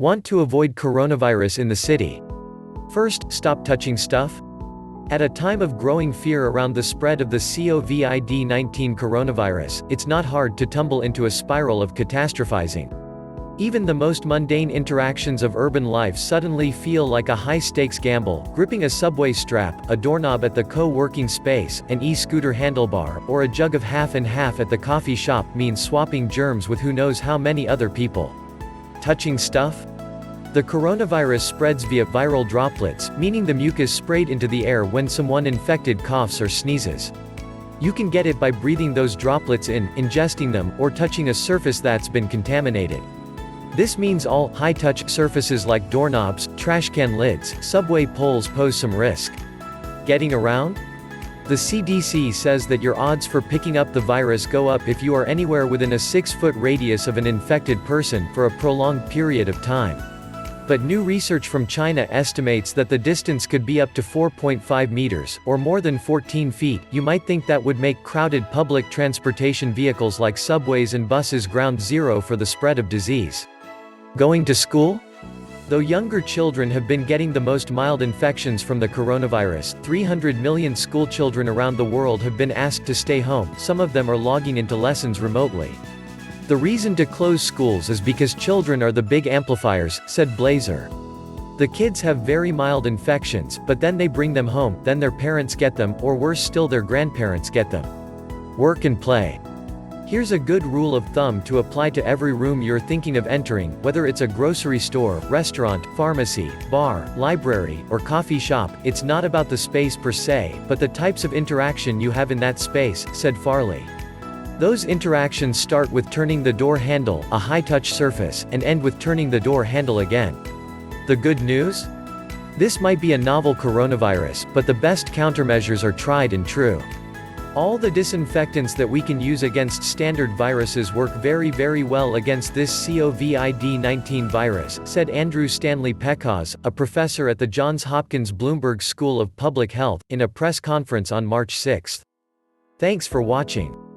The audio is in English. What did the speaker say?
Want to avoid coronavirus in the city? First, stop touching stuff. At a time of growing fear around the spread of the COVID-19 coronavirus, it's not hard to tumble into a spiral of catastrophizing. Even the most mundane interactions of urban life suddenly feel like a high-stakes gamble. Gripping a subway strap, a doorknob at the co-working space, an e-scooter handlebar, or a jug of half and half at the coffee shop means swapping germs with who knows how many other people. Touching stuff? The coronavirus spreads via viral droplets, meaning the mucus sprayed into the air when someone infected coughs or sneezes. You can get it by breathing those droplets in, ingesting them, or touching a surface that's been contaminated. This means all high-touch surfaces like doorknobs, trash can lids, subway poles pose some risk. Getting around? The CDC says that your odds for picking up the virus go up if you are anywhere within a 6-foot radius of an infected person for a prolonged period of time. But new research from China estimates that the distance could be up to 4.5 meters, or more than 14 feet. You might think that would make crowded public transportation vehicles like subways and buses ground zero for the spread of disease. Going to school? Though younger children have been getting the most mild infections from the coronavirus, 300 million schoolchildren around the world have been asked to stay home. Some of them are logging into lessons remotely. The reason to close schools is because children are the big amplifiers, said Blazer. The kids have very mild infections, but then they bring them home, then their parents get them, or worse still their grandparents get them. Work and play. Here's a good rule of thumb to apply to every room you're thinking of entering, whether it's a grocery store, restaurant, pharmacy, bar, library, or coffee shop. It's not about the space per se, but the types of interaction you have in that space, said Farley. Those interactions start with turning the door handle, a high-touch surface, and end with turning the door handle again. The good news? This might be a novel coronavirus, but the best countermeasures are tried and true. All the disinfectants that we can use against standard viruses work very well against this COVID-19 virus, said Andrew Stanley Pecos, a professor at the Johns Hopkins Bloomberg School of Public Health, in a press conference on March 6. Thanks for watching.